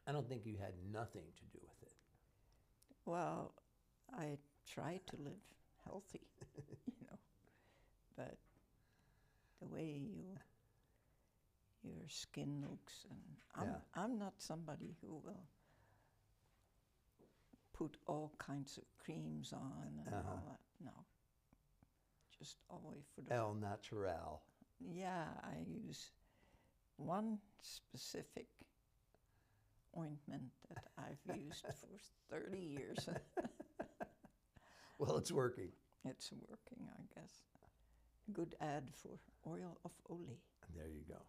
I don't think you had nothing to do with it. Well, I try to live healthy, but the way your skin looks, and I'm not somebody who will put all kinds of creams on and all that. No, just always for the El Natural. Yeah, I use one specific ointment that I've used for 30 years. Well, it's working. It's working, I guess. Good ad for oil of Olay. There you go.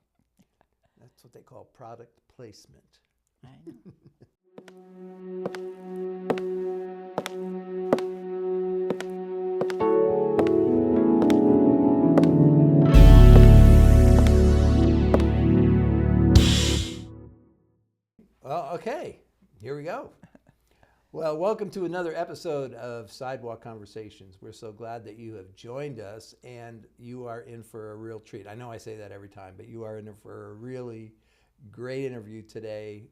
That's what they call product placement. I know. Well, okay, here we go. Well, welcome to another episode of Sidewalk Conversations. We're so glad that you have joined us, and you are in for a real treat. I know I say that every time, but you are in for a really great interview today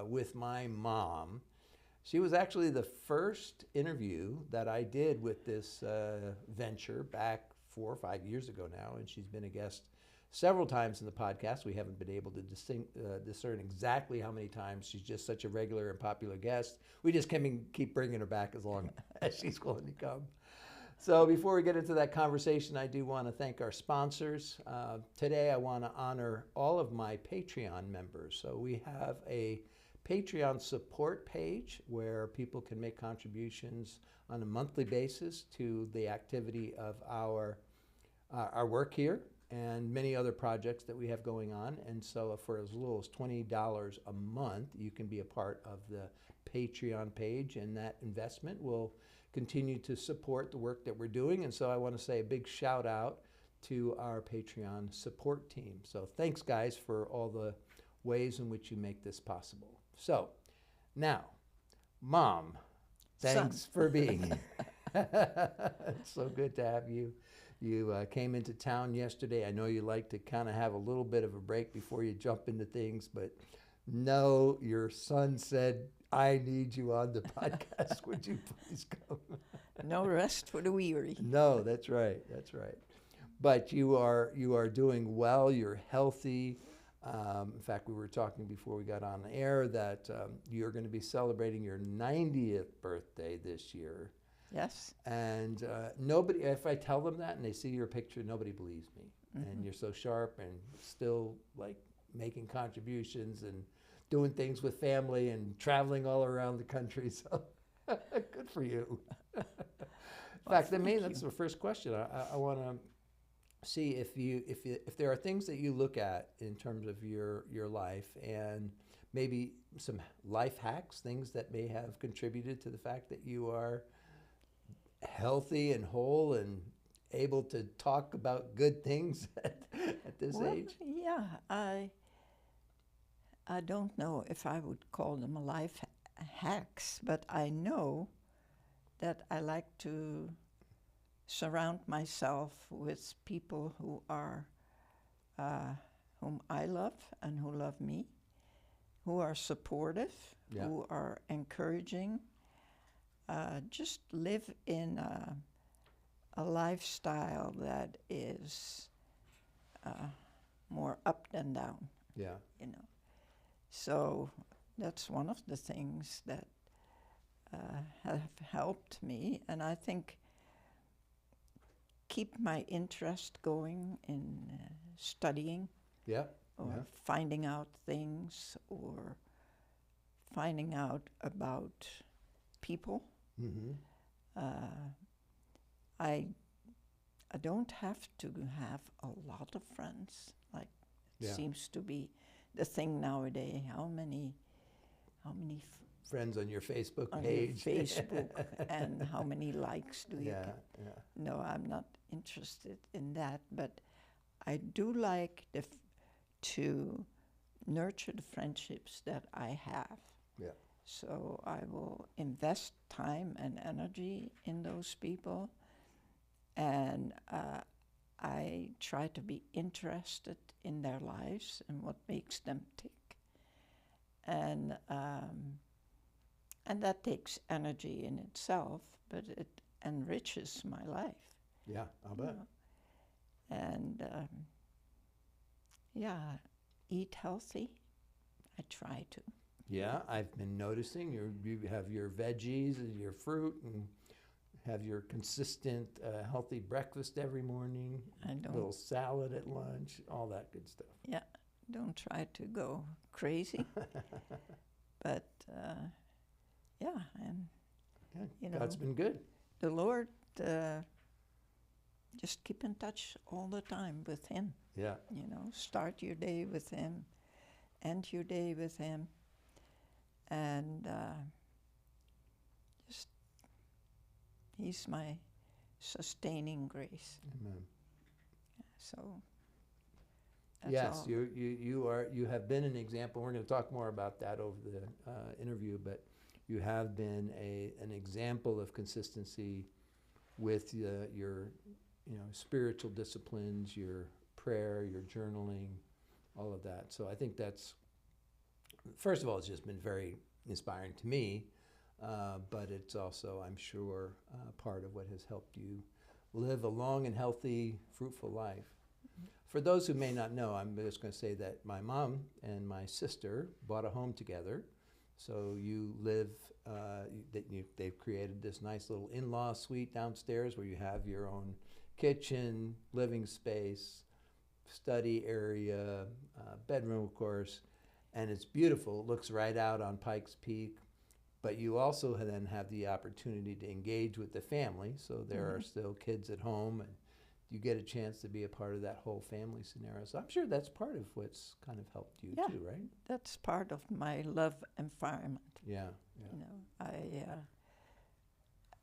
with my mom. She was actually the first interview that I did with this venture back 4 or 5 years ago now, and she's been a guest several times in the podcast. We haven't been able to discern exactly how many times. She's just such a regular and popular guest. We just keep bringing her back as long as she's willing to come. So before we get into that conversation, I do want to thank our sponsors. Today I want to honor all of my Patreon members. So we have a Patreon support page where people can make contributions on a monthly basis to the activity of our work here and many other projects that we have going on. And so for as little as $20 a month, you can be a part of the Patreon page, and that investment will continue to support the work that we're doing. And so I want to say a big shout out to our Patreon support team. So thanks, guys, for all the ways in which you make this possible. So now, Mom, thanks for being here. It's so good to have you. You came into town yesterday. I know you like to kind of have a little bit of a break before you jump into things, but no, your son said, I need you on the podcast. Would you please come? No rest for the weary. No, that's right. That's right. But you are doing well. You're healthy. In fact, we were talking before we got on the air that you're going to be celebrating your 90th birthday this year. Yes. And nobody, if I tell them that and they see your picture, nobody believes me. Mm-hmm. And you're so sharp and still like making contributions and doing things with family and traveling all around the country. So good for you. In fact, I mean, that's the first question. I want to see if there are things that you look at in terms of your life and maybe some life hacks, things that may have contributed to the fact that you are healthy and whole and able to talk about good things at this age? Yeah, I don't know if I would call them life hacks, but I know that I like to surround myself with people who are whom I love and who love me, who are supportive, who are encouraging. Just live in a lifestyle that is more up than down. Yeah. So that's one of the things that have helped me, and I think keep my interest going in studying. Yeah. Or finding out things, or finding out about people. Mm-hmm. I don't have to have a lot of friends. Like it seems to be the thing nowadays. How many friends on your Facebook on page? Your Facebook, and how many likes do you get? Yeah. No, I'm not interested in that. But I do like to nurture the friendships that I have. Yeah. So I will invest time and energy in those people, and I try to be interested in their lives and what makes them tick. And And that takes energy in itself, but it enriches my life. Yeah, I'll bet. And yeah, eat healthy. I try to. Yeah, I've been noticing you have your veggies and your fruit and have your consistent healthy breakfast every morning, little salad at lunch, all that good stuff. Yeah, don't try to go crazy. But yeah, and you know, God's been good. The Lord, just keep in touch all the time with Him. Yeah. You know, start your day with Him, end your day with Him, and just He's my sustaining grace. Amen. So that's yes, all. you have been an example. We're going to talk more about that over the interview, but you have been an example of consistency with your spiritual disciplines, your prayer, your journaling, all of that. So I think that's, first of all, it's just been very inspiring to me, but it's also, I'm sure, part of what has helped you live a long and healthy, fruitful life. For those who may not know, I'm just going to say that my mom and my sister bought a home together. So you live, they've created this nice little in-law suite downstairs where you have your own kitchen, living space, study area, bedroom, of course, and it's beautiful. It looks right out on Pikes Peak, but you also then have the opportunity to engage with the family. So there are still kids at home, and you get a chance to be a part of that whole family scenario. So I'm sure that's part of what's kind of helped you too, right? That's part of my love environment. Yeah. You know,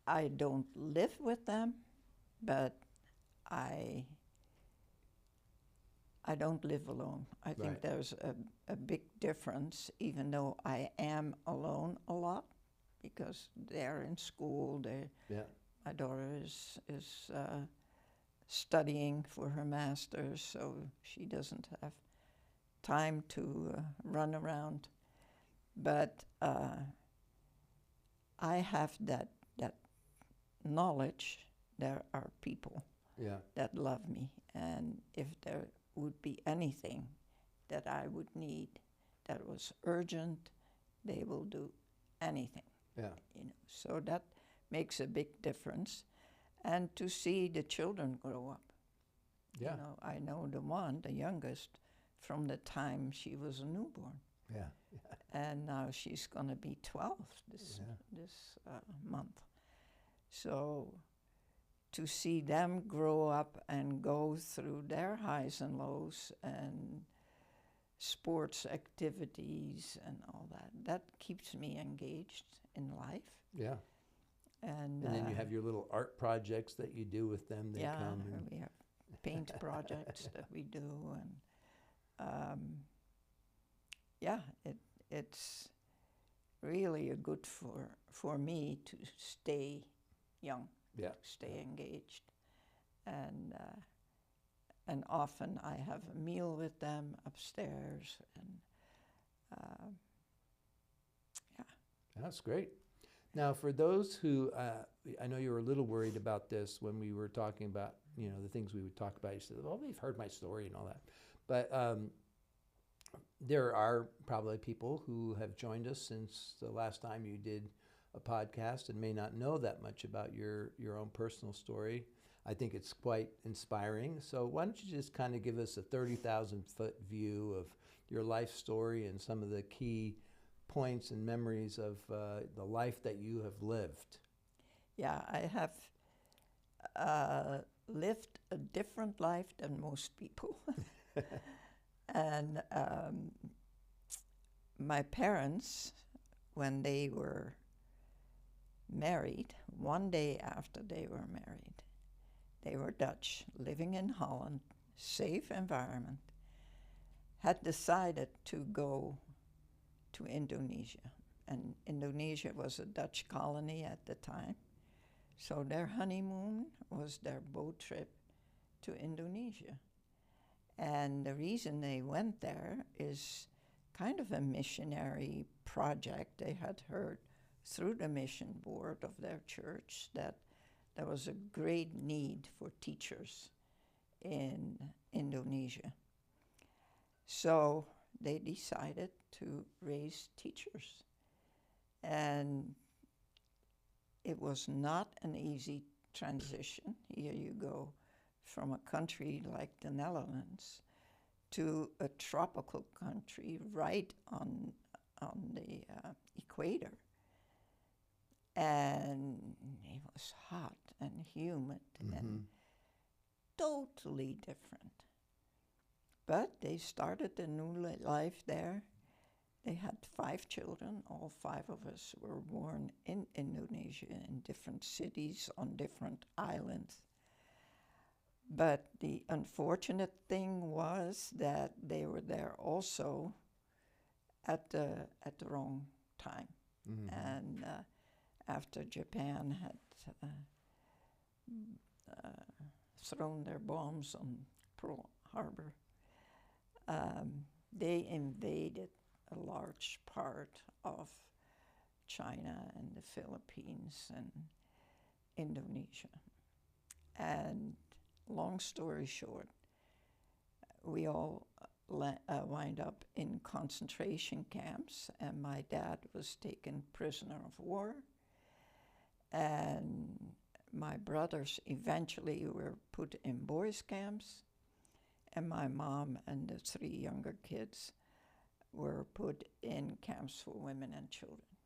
I don't live with them, but I don't live alone. I think there's a big difference, even though I am alone a lot, because they're in school. My daughter is studying for her master's, so she doesn't have time to run around. But I have that knowledge there are people that love me, and if there would be anything that I would need that was urgent, they will do anything. Yeah. You know, so that makes a big difference. And to see the children grow up. Yeah. You know, I know the youngest, from the time she was a newborn. Yeah. And now she's going to be 12 this month. So to see them grow up and go through their highs and lows and sports activities and all that keeps me engaged in life. Yeah. And then you have your little art projects that you do with them. They come and we have paint projects that we do, and it's really good for me to stay young, to stay engaged, and often I have a meal with them upstairs, and That's great. Now, for those who, I know you were a little worried about this when we were talking about, the things we would talk about. You said, well, they've heard my story and all that. But there are probably people who have joined us since the last time you did a podcast and may not know that much about your own personal story. I think it's quite inspiring. So why don't you just kind of give us a 30,000-foot view of your life story and some of the key points and memories of the life that you have lived. Yeah, I have lived a different life than most people. And my parents, when they were married, one day after they were married, they were Dutch, living in Holland, safe environment, had decided to go to Indonesia. And Indonesia was a Dutch colony at the time. So their honeymoon was their boat trip to Indonesia. And the reason they went there is kind of a missionary project. They had heard through the mission board of their church that there was a great need for teachers in Indonesia. So they decided to raise teachers. And it was not an easy transition. Here you go from a country like the Netherlands to a tropical country right on the equator. And it was hot and humid and totally different. But they started a new life there. They had 5 children. All 5 of us were born in Indonesia in different cities on different islands. But the unfortunate thing was that they were there also at the wrong time. And after Japan had thrown their bombs on Pearl Harbor, they invaded a large part of China and the Philippines and Indonesia. And long story short, we all wind up in concentration camps, and my dad was taken prisoner of war, and my brothers eventually were put in boys' camps, and my mom and the 3 younger kids were put in camps for women and children.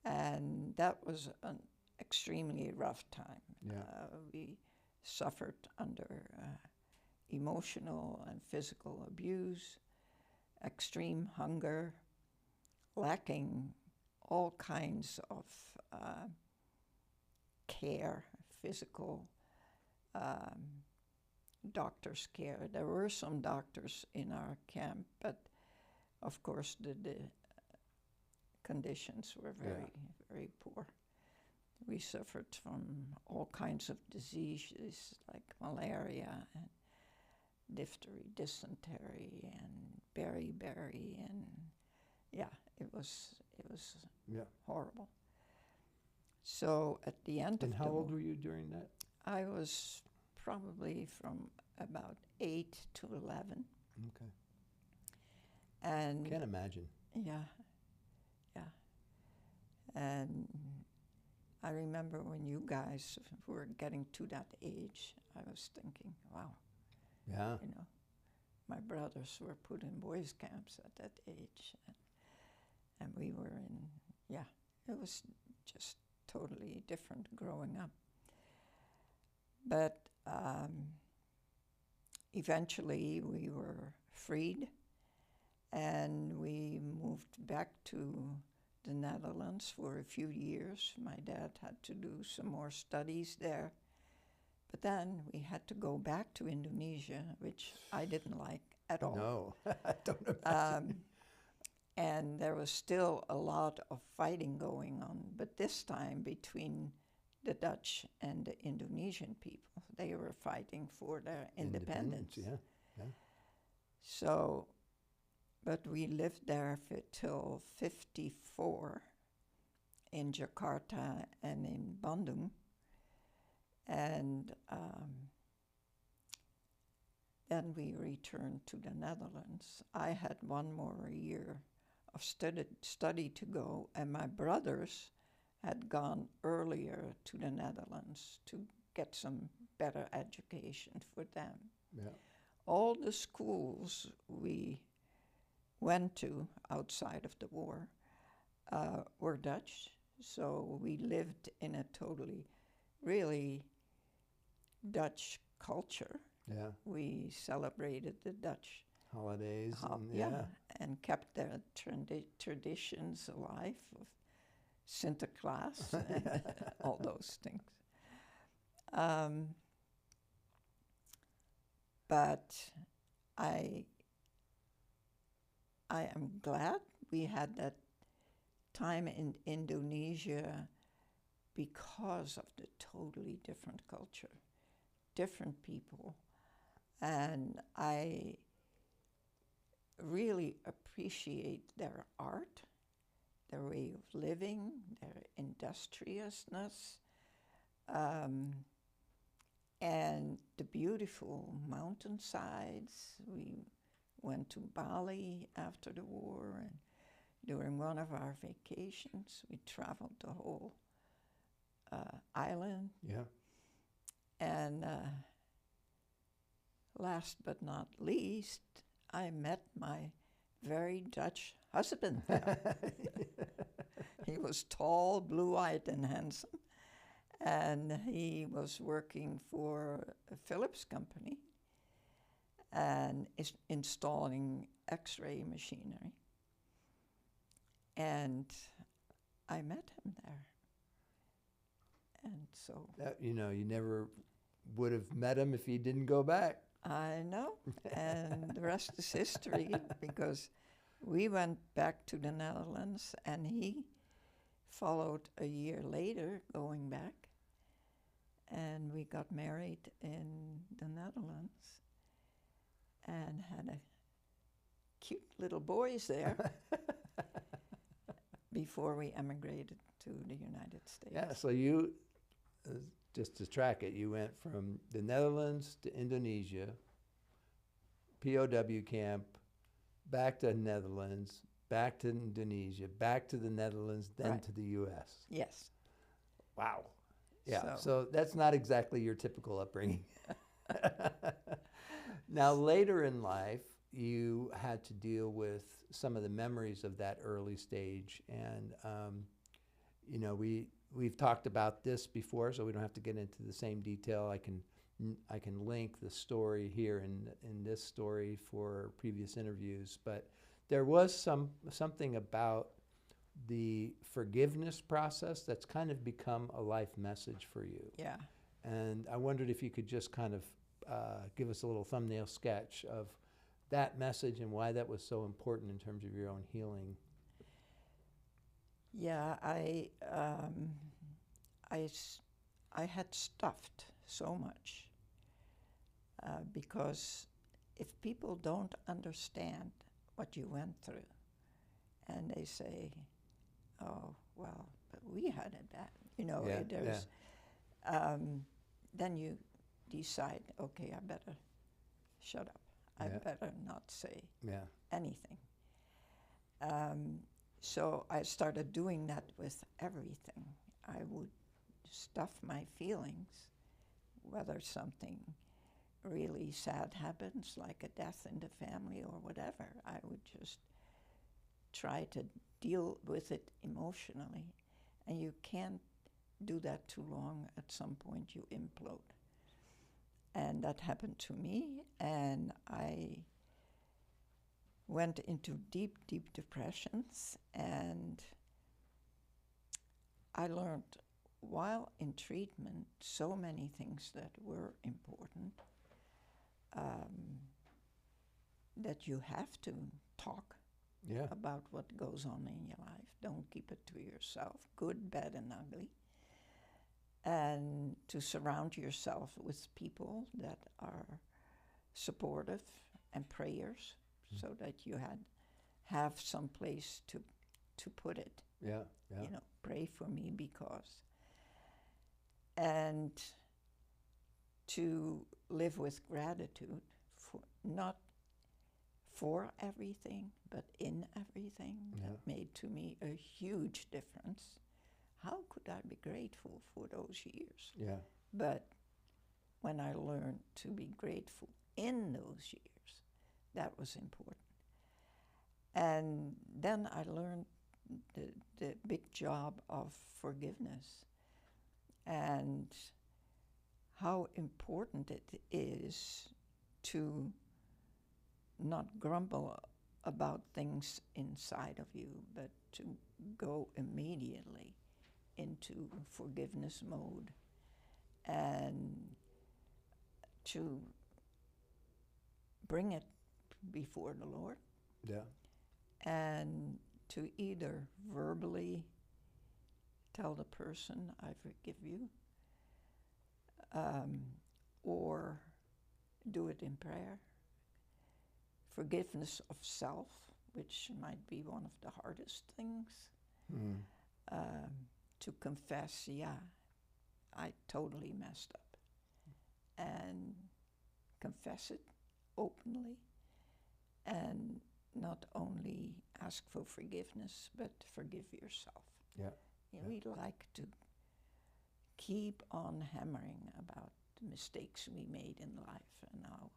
And that was an extremely rough time. Yeah. We suffered under emotional and physical abuse, extreme hunger, lacking all kinds of care, physical, doctor's care. There were some doctors in our camp, but of course the conditions were very poor. We suffered from all kinds of diseases like malaria and diphthery, dysentery, and beriberi, and it was horrible. So at the end And of how the old were you during that? I was probably from about 8 to 11. Okay. And Can't imagine. yeah. And I remember when you guys were getting to that age, I was thinking, wow, Yeah. you know, my brothers were put in boys' camps at that age. And we were in, it was just totally different growing up. But eventually we were freed, and we moved back to the Netherlands for a few years. My dad had to do some more studies there. But then we had to go back to Indonesia, which I didn't like at all. No, I don't imagine. And there was still a lot of fighting going on, but this time between the Dutch and the Indonesian people. They were fighting for their independence. Yeah. So, but we lived there till 54 in Jakarta and in Bandung. And then we returned to the Netherlands. I had 1 more year of study to go, and my brothers had gone earlier to the Netherlands to get some better education for them. Yeah. All the schools we went to outside of the war were Dutch, so we lived in a totally, really Dutch culture. Yeah. We celebrated the Dutch Holidays. and kept their traditions alive of Sinterklaas and all those things. But I am glad we had that time in Indonesia because of the totally different culture, different people, and I really appreciate their art, their way of living, their industriousness, and the beautiful mountainsides. We went to Bali after the war, and during one of our vacations, we traveled the whole island. Yeah. And last but not least, I met my very Dutch husband there. He was tall, blue-eyed, and handsome. And he was working for a Philips company and is installing X-ray machinery. And I met him there. And so... You never would have met him if he didn't go back. I know. And the rest is history, because we went back to the Netherlands, and he followed a year later, going back. And we got married in the Netherlands and had a cute little boys there before we emigrated to the United States. Yeah, so you, just to track it, you went from the Netherlands to Indonesia, POW camp, back to Netherlands, back to Indonesia, back to the Netherlands, then Right. to the U.S. Yes. Wow. Yeah, so that's not exactly your typical upbringing. Now, later in life, you had to deal with some of the memories of that early stage. And, we've talked about this before, so we don't have to get into the same detail. I can link the story here in this story for previous interviews. But there was something about the forgiveness process that's kind of become a life message for you. Yeah. And I wondered if you could just kind of give us a little thumbnail sketch of that message and why that was so important in terms of your own healing. Yeah, I had stuffed so much because if people don't understand what you went through, and they say, "Oh, well, but we had it bad," then you decide, okay, I better shut up. I better not say anything. So I started doing that with everything. I would stuff my feelings, whether something really sad happens, like a death in the family or whatever. I would just try to deal with it emotionally. And you can't do that too long. At some point you implode. And that happened to me, and I went into deep, deep depressions, and I learned while in treatment so many things that were important, that you have to talk about what goes on in your life. Don't keep it to yourself, good, bad, and ugly. And to surround yourself with people that are supportive and prayers, so that you have some place to put it. Yeah. Pray for me because. And to live with gratitude, not for everything, but in everything. Yeah. That made to me a huge difference. How could I be grateful for those years? Yeah. But when I learned to be grateful in those years, that was important. And then I learned the big job of forgiveness and how important it is to not grumble about things inside of you, but to go immediately into forgiveness mode and to bring it before the Lord. Yeah. And to either verbally tell the person, I forgive you, or do it in prayer. Forgiveness of self, which might be one of the hardest things, to confess, yeah, I totally messed up, and confess it openly, and not only ask for forgiveness, but forgive yourself. Yeah. We like to keep on hammering about the mistakes we made in life and how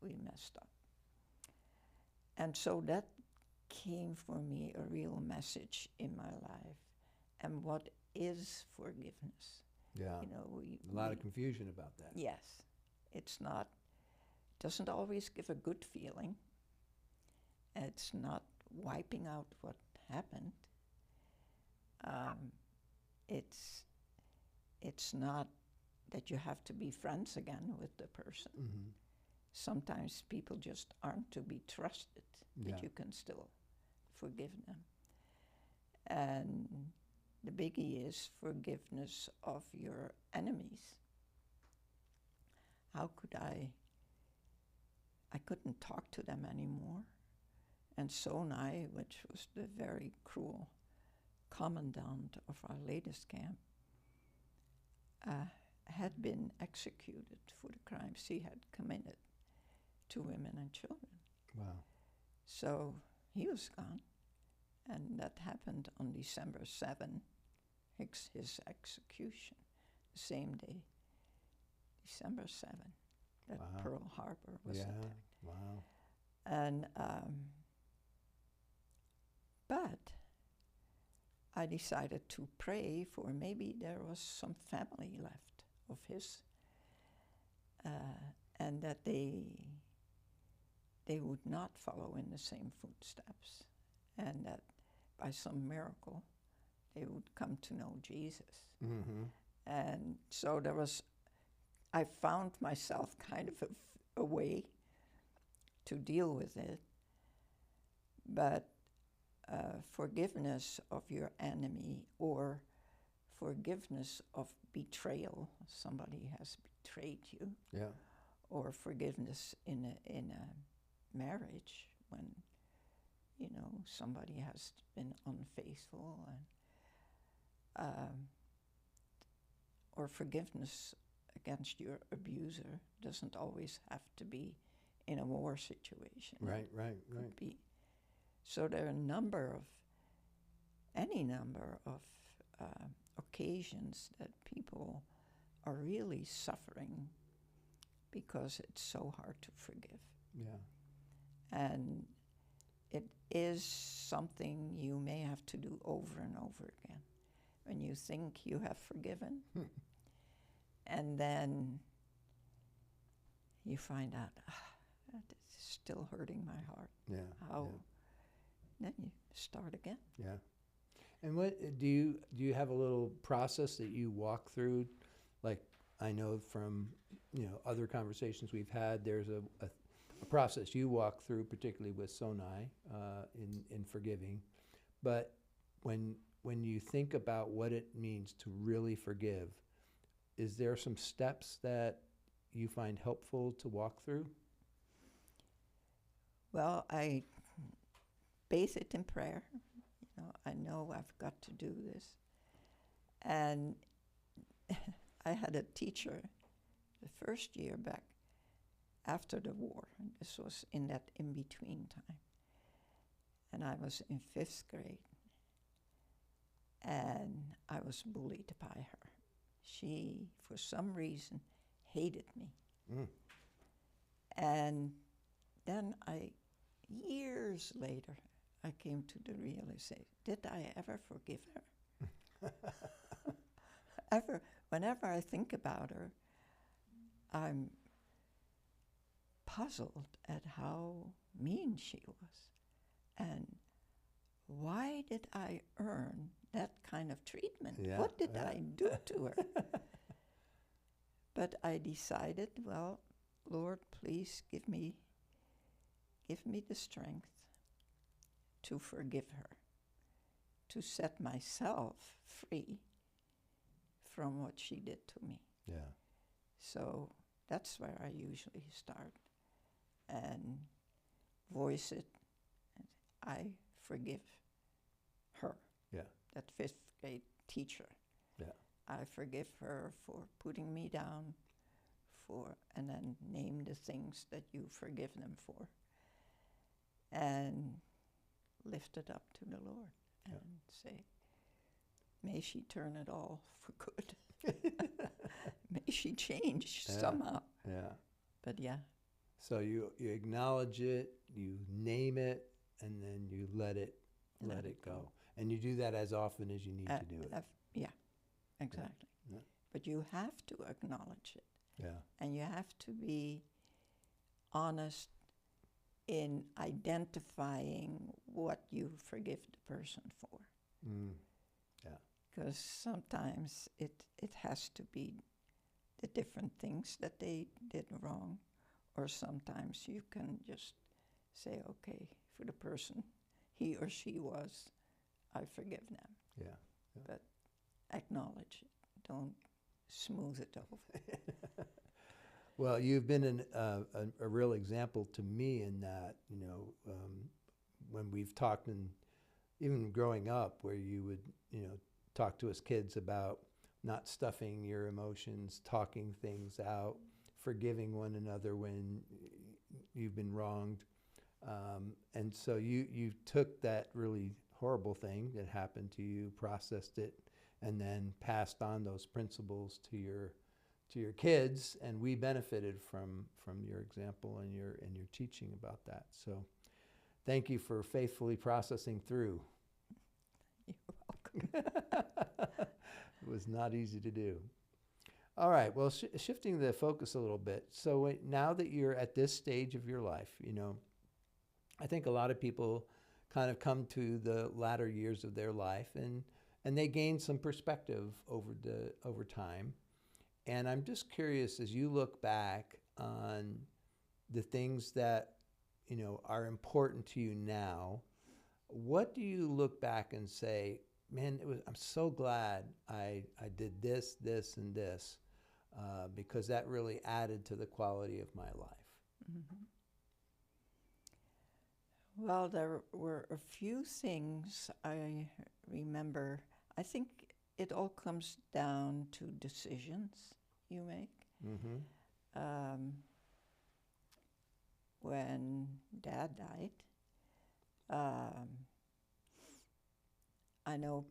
we messed up. And so that came for me a real message in my life. And what is forgiveness? Yeah. You know, A lot of confusion about that. Yes. It's not, doesn't always give a good feeling. It's not wiping out what happened. It's not that you have to be friends again with the person. Mm-hmm. Sometimes people just aren't to be trusted, Yeah. but you can still forgive them. And the biggie is forgiveness of your enemies. How could I couldn't talk to them anymore. And Sonai, which was the very cruel commandant of our latest camp, had been executed for the crimes he had committed to women and children. Wow. So he was gone, and that happened on December 7, his execution, the same day, December 7, that Wow. Pearl Harbor was attacked. Wow. And but I decided to pray for maybe there was some family left of his, and that they would not follow in the same footsteps, and that by some miracle they would come to know Jesus. Mm-hmm. And so I found myself kind of a way to deal with it, but forgiveness of your enemy or forgiveness of betrayal, somebody has betrayed you, Yeah. or forgiveness in a marriage when, you know, somebody has been unfaithful, and or forgiveness against your abuser doesn't always have to be in a war situation. Right. Could be. So there are any number of occasions that people are really suffering because it's so hard to forgive. Yeah. And it is something you may have to do over and over again. When you think you have forgiven, and then you find out, it's still hurting my heart. Yeah. How? Yeah. Then you start again. Yeah. And what do you have a little process that you walk through? Like, I know from, you know, other conversations we've had, there's a process you walk through, particularly with Sonai, in forgiving. But when you think about what it means to really forgive, is there some steps that you find helpful to walk through? Well, I base it in prayer. You know, I know I've got to do this. And I had a teacher the first year back after the war. And this was in that in-between time. And I was in 5th grade. And I was bullied by her. She, for some reason, hated me. Mm. And then years later, I came to the realization, did I ever forgive her? Whenever I think about her, I'm puzzled at how mean she was. And why did I earn that kind of treatment? Yeah, What did I do to her? But I decided, well, Lord, please give me the strength to forgive her, to set myself free from what she did to me. Yeah. So that's where I usually start and voice it. I forgive her. Yeah. teacher. Yeah. I forgive her for putting me down, and then name the things that you forgive them for, and lift it up to the Lord and say, may she turn it all for good. May she change somehow. Yeah. But yeah. So you acknowledge it, you name it, and then you let it go. And you do that as often as you need to do it. Yeah, exactly. Yeah. But you have to acknowledge it. Yeah. And you have to be honest in identifying what you forgive the person for. Mm. Yeah. Because sometimes it has to be the different things that they did wrong, or sometimes you can just say, okay, for the person he or she was, I forgive them. Yeah. But acknowledge it. Don't smooth it over. Well, you've been a real example to me in that, when we've talked, and even growing up, where you would, talk to us kids about not stuffing your emotions, talking things out, forgiving one another when you've been wronged. And so you took that really horrible thing that happened to you, processed it, and then passed on those principles to your kids, and we benefited from your example and your teaching about that. So thank you for faithfully processing through. You're welcome. It was not easy to do. All right, well, shifting the focus a little bit. So now that you're at this stage of your life, I think a lot of people kind of come to the latter years of their life, and they gain some perspective over time. And I'm just curious, as you look back on the things that, are important to you now, what do you look back and say, man, I'm so glad I did this, and this, because that really added to the quality of my life? Mm-hmm. Well, there were a few things I remember. I think it all comes down to decisions you make. Mm-hmm. When Dad died, I know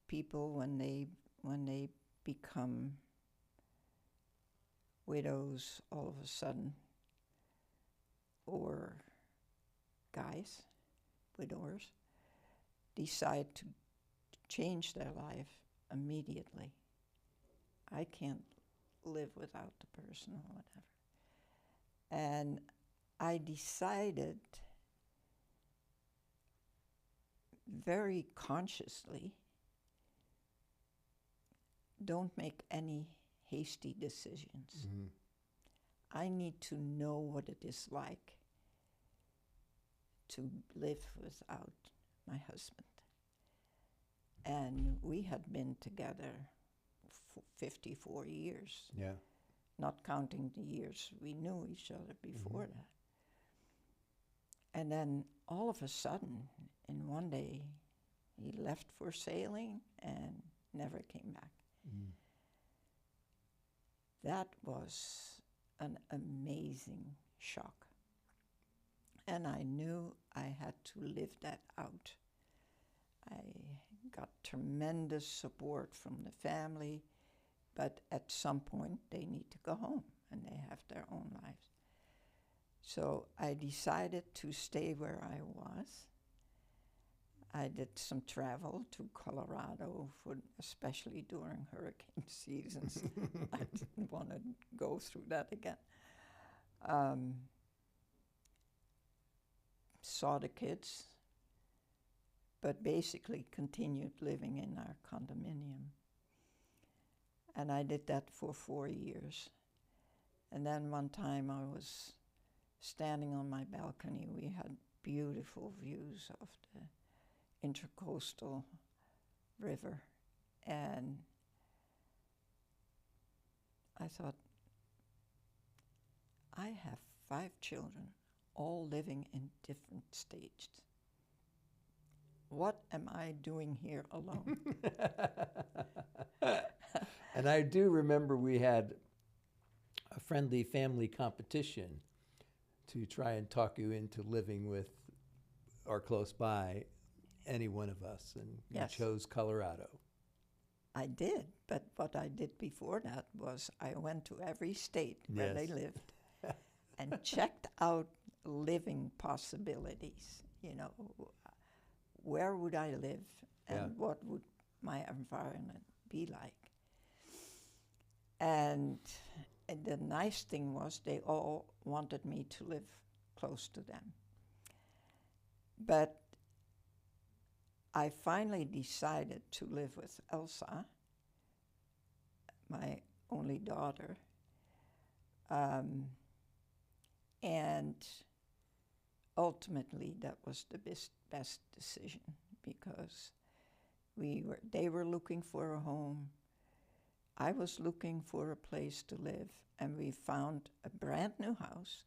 people when they become widows all of a sudden, or guys, widowers, decide to change their life immediately. I can't live without the person or whatever. And I decided very consciously, don't make any hasty decisions. Mm-hmm. I need to know what it is like to live without my husband. And we had been together for 54 years. Yeah. Not counting the years we knew each other before Mm-hmm. that. And then all of a sudden, in one day, he left for sailing and never came back. Mm. That was an amazing shock. And I knew I had to live that out. I got tremendous support from the family, but at some point they need to go home and they have their own lives. So I decided to stay where I was. I did some travel to Colorado, especially during hurricane seasons. I didn't want to go through that again. Saw the kids, but basically continued living in our condominium. And I did that for 4 years. And then one time I was standing on my balcony. We had beautiful views of the Intercoastal River. And I thought, I have 5 children, all living in different stages. What am I doing here alone? And I do remember we had a friendly family competition to try and talk you into living with or close by any one of us, and Yes. you chose Colorado. I did, but what I did before that was I went to every state where they Yes. lived and checked out living possibilities. You know, where would I live and Yeah. what would my environment be like? And the nice thing was they all wanted me to live close to them. But I finally decided to live with Elsa, my only daughter, and ultimately that was the best decision because they were looking for a home. I was looking for a place to live, and we found a brand new house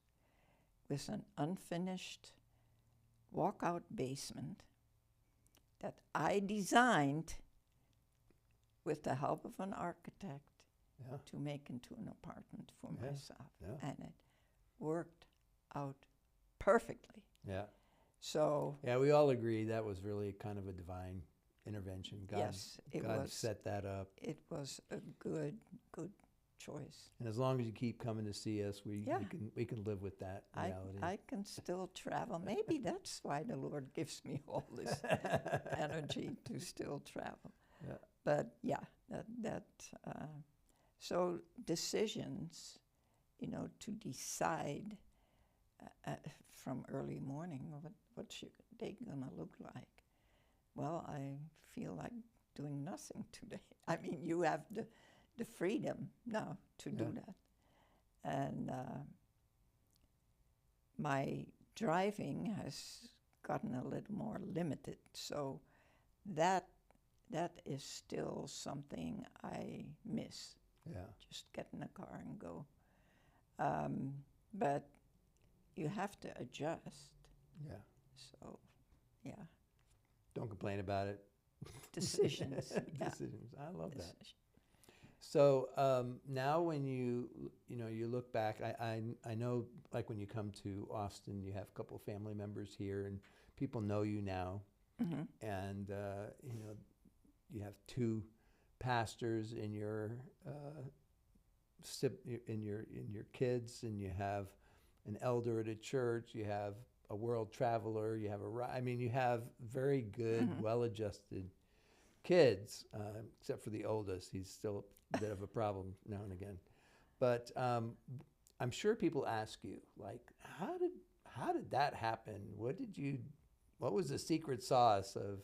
with an unfinished walkout basement that I designed with the help of an architect Yeah. to make into an apartment for Yeah. myself. Yeah. And it worked out perfectly. Yeah. So Yeah, we all agree that was really kind of a divine intervention. God, yes, it God was. set that up. It was a good choice. And as long as you keep coming to see us, Yeah. we can live with that reality. I can still travel. Maybe that's why the Lord gives me all this energy to still travel. Yeah. But yeah, so decisions, to decide from early morning what's your day gonna look like. Well, I feel like doing nothing today. I mean, you have the freedom now to do that. And my driving has gotten a little more limited, so that is still something I miss. Yeah. Just get in a car and go. But you have to adjust. Yeah. So, yeah. Don't complain about it. Decisions. Yeah. Decisions. I love that. Decision. So now when you look back, I know, like when you come to Austin, you have a couple of family members here, and people know you now, Mm-hmm. and you have two pastors in your in your kids, and you have an elder at a church, you have a world traveler, you have you have very good, Mm-hmm. well-adjusted kids, except for the oldest. He's still a bit of a problem now and again. But I'm sure people ask you, like, how did that happen? What was the secret sauce of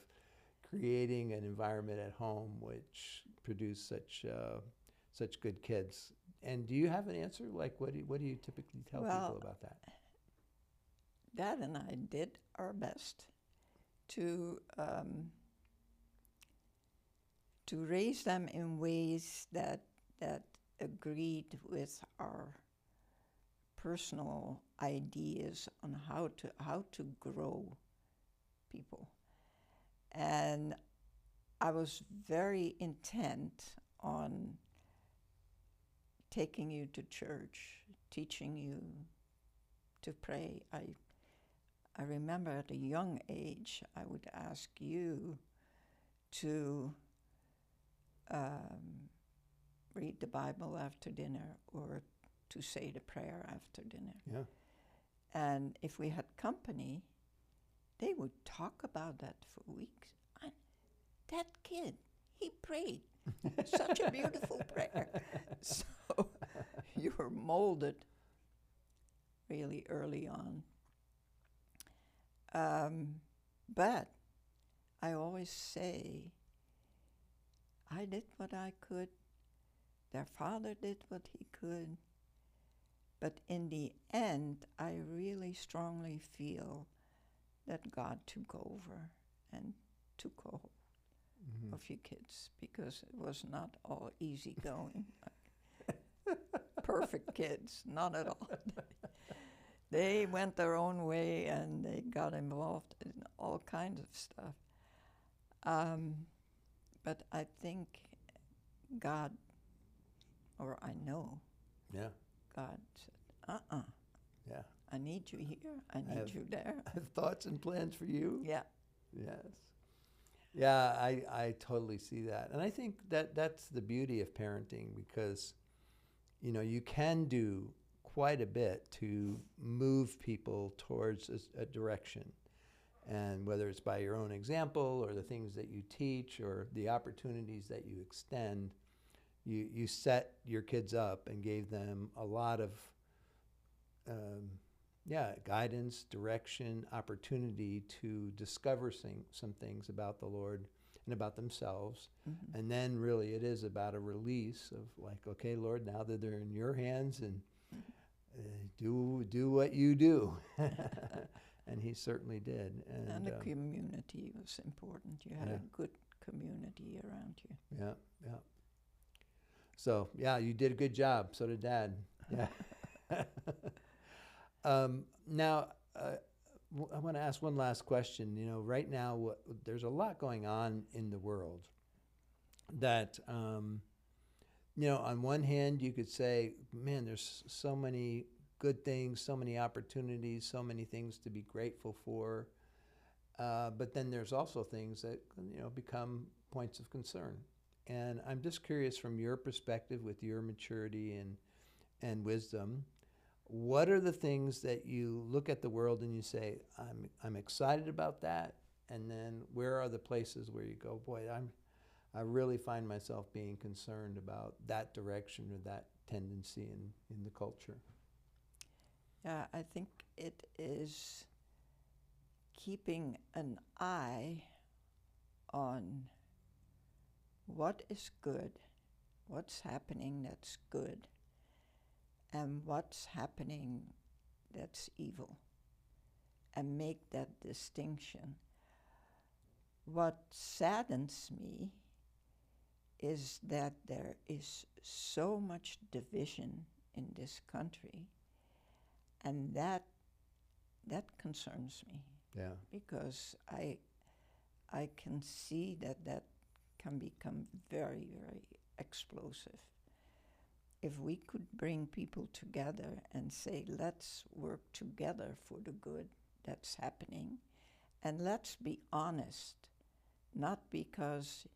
creating an environment at home which produced such good kids? And do you have an answer? Like, what do you typically tell people about that? Dad and I did our best to raise them in ways that agreed with our personal ideas on how to grow people. And I was very intent on taking you to church, teaching you to pray. I remember at a young age, I would ask you to read the Bible after dinner or to say the prayer after dinner. Yeah. And if we had company, they would talk about that for weeks. And that kid, he prayed such a beautiful prayer. So you were molded really early on. But I always say, I did what I could. Their father did what he could. But in the end, I really strongly feel that God took over and took hold Mm-hmm. of you kids, because it was not all easy going. Perfect kids, not at all. They went their own way and they got involved in all kinds of stuff. But I think God or I know Yeah. God said, Yeah. I need you here, I need you there. I have thoughts and plans for you. Yeah. Yes. Yeah, I totally see that. And I think that that's the beauty of parenting, because, you know, you can do quite a bit to move people towards a direction. And whether it's by your own example or the things that you teach or the opportunities that you extend, you set your kids up and gave them a lot of guidance, direction, opportunity to discover some things about the Lord and about themselves. Mm-hmm. And then really it is about a release of like, okay, Lord, now that they're in your hands, and do what you do. And he certainly did. And the community was important. You had a good community around you. Yeah, yeah. So, yeah, you did a good job. So did Dad. Yeah. Now, I want to ask one last question. You know, right now, there's a lot going on in the world that, you know, on one hand, you could say, man, there's so many good things, so many opportunities, so many things to be grateful for. But then there's also things that, you know, become points of concern. And I'm just curious, from your perspective, with your maturity and wisdom, what are the things that you look at the world and you say, I'm excited about that? And then where are the places where you go, boy, I really find myself being concerned about that direction or that tendency in the culture? Yeah, I think it is keeping an eye on what is good, what's happening that's good, and what's happening that's evil, and make that distinction. What saddens me is that there is so much division in this country, and that concerns me. Yeah. Because I can see that can become very, very explosive. If we could bring people together and say, let's work together for the good that's happening, and let's be honest, not because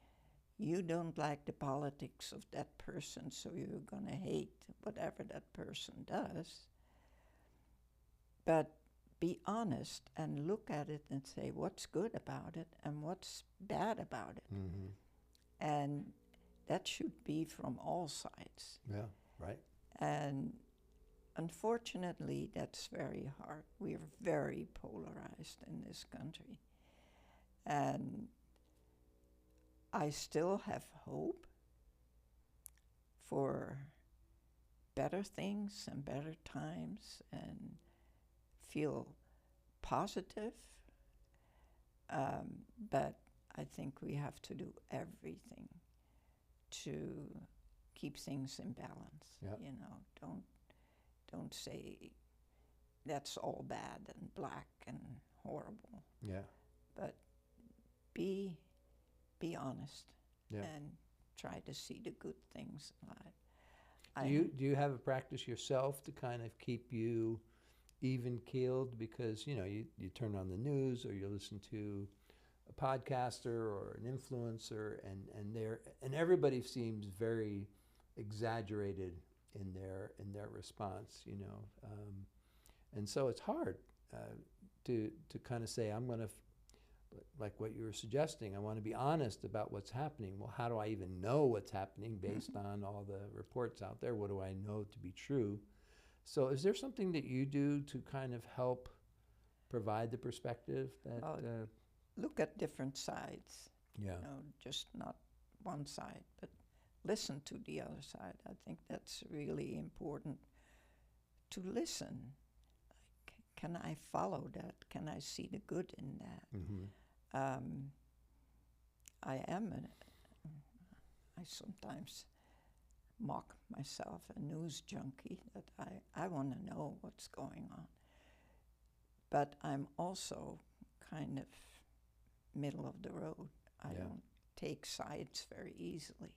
you don't like the politics of that person, so you're going to hate whatever that person does, but be honest and look at it and say what's good about it and what's bad about it. Mm-hmm. And that should be from all sides. Yeah, right. And unfortunately, that's very hard. We're very polarized in this country. And I still have hope for better things and better times, and feel positive. But I think we have to do everything to keep things in balance. Yep. You know, don't say that's all bad and black and horrible. Yeah. But be honest. Yeah. And try to see the good things in life. Do you have a practice yourself to kind of keep you even keeled? Because, you know, you turn on the news or you listen to a podcaster or an influencer, and everybody seems very exaggerated in their response, you know, and so it's hard to kind of say, I'm going to, like what you were suggesting, I want to be honest about what's happening. Well, how do I even know what's happening based on all the reports out there? What do I know to be true? So is there something that you do to kind of help provide the perspective that... look at different sides. Yeah. You know, just not one side, but listen to the other side. I think that's really important, to listen. Like, can I follow that? Can I see the good in that? Mm-hmm. I sometimes mock myself, a news junkie, that I want to know what's going on. But I'm also kind of middle of the road. I don't take sides very easily.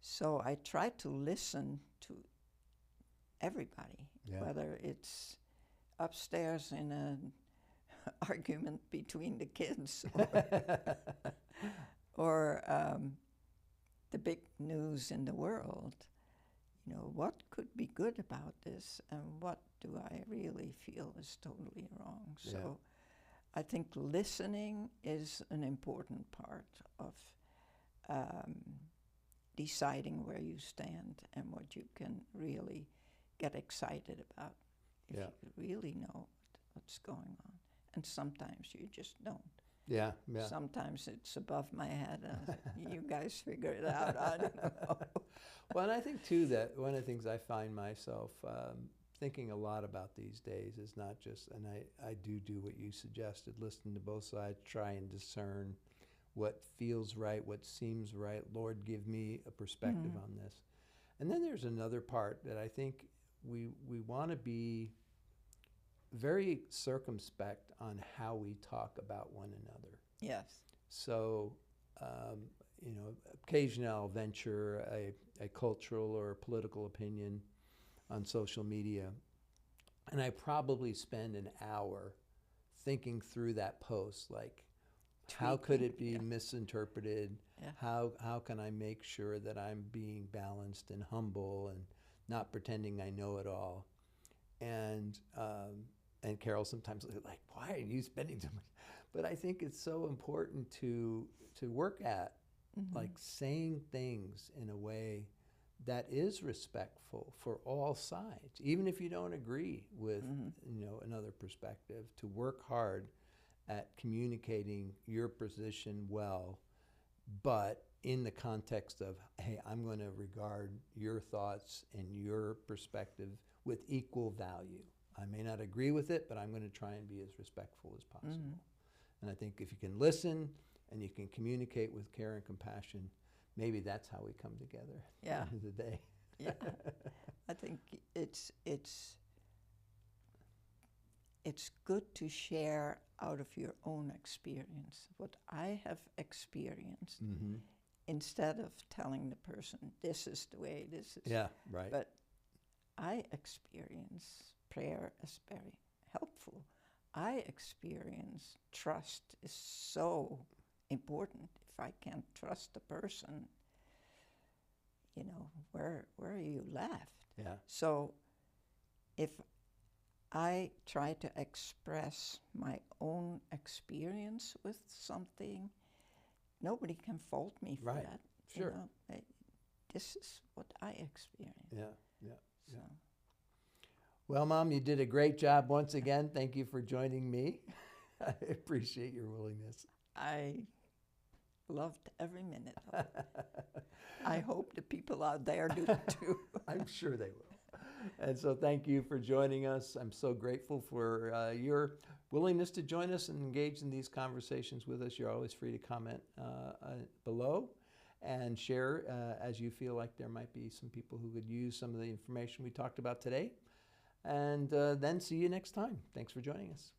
So I try to listen to everybody, whether it's upstairs in an argument between the kids or the big news in the world. You know, what could be good about this and what do I really feel is totally wrong? So I think listening is an important part of deciding where you stand and what you can really get excited about if you really know what's going on. And sometimes you just don't. Yeah. Sometimes it's above my head. You guys figure it out. I don't know. Well, and I think, too, that one of the things I find myself thinking a lot about these days is not just, and I do what you suggested, listen to both sides, try and discern what feels right, what seems right. Lord, give me a perspective on this. And then there's another part that I think we want to be very circumspect on how we talk about one another. Yes. So, you know, occasionally I'll venture a cultural or political opinion on social media, and I probably spend an hour thinking through that post, like, how could it be misinterpreted? How can I make sure that I'm being balanced and humble and not pretending I know it all? And Carol sometimes like, why are you spending so much? But I think it's so important to work at, like, saying things in a way that is respectful for all sides, even if you don't agree with you know, another perspective. To work hard at communicating your position well, but in the context of, hey, I'm going to regard your thoughts and your perspective with equal value. I may not agree with it, but I'm going to try and be as respectful as possible. And I think if you can listen and you can communicate with care and compassion, maybe that's how we come together at the end of the day. I think it's good to share out of your own experience what I have experienced, instead of telling the person, this is the way this is. Yeah, right. But I experience prayer as very helpful. I experience trust is so important. If I can't trust the person, you know, where are you left? Yeah. So if I try to express my own experience with something, nobody can fault me for that. Sure. You know, this is what I experienced. So. Well, Mom, you did a great job once again. Thank you for joining me. I appreciate your willingness. I loved every minute of it. I hope the people out there do too. I'm sure they will. And so thank you for joining us. I'm so grateful for your willingness to join us and engage in these conversations with us. You're always free to comment below and share as you feel like there might be some people who could use some of the information we talked about today. And then see you next time. Thanks for joining us.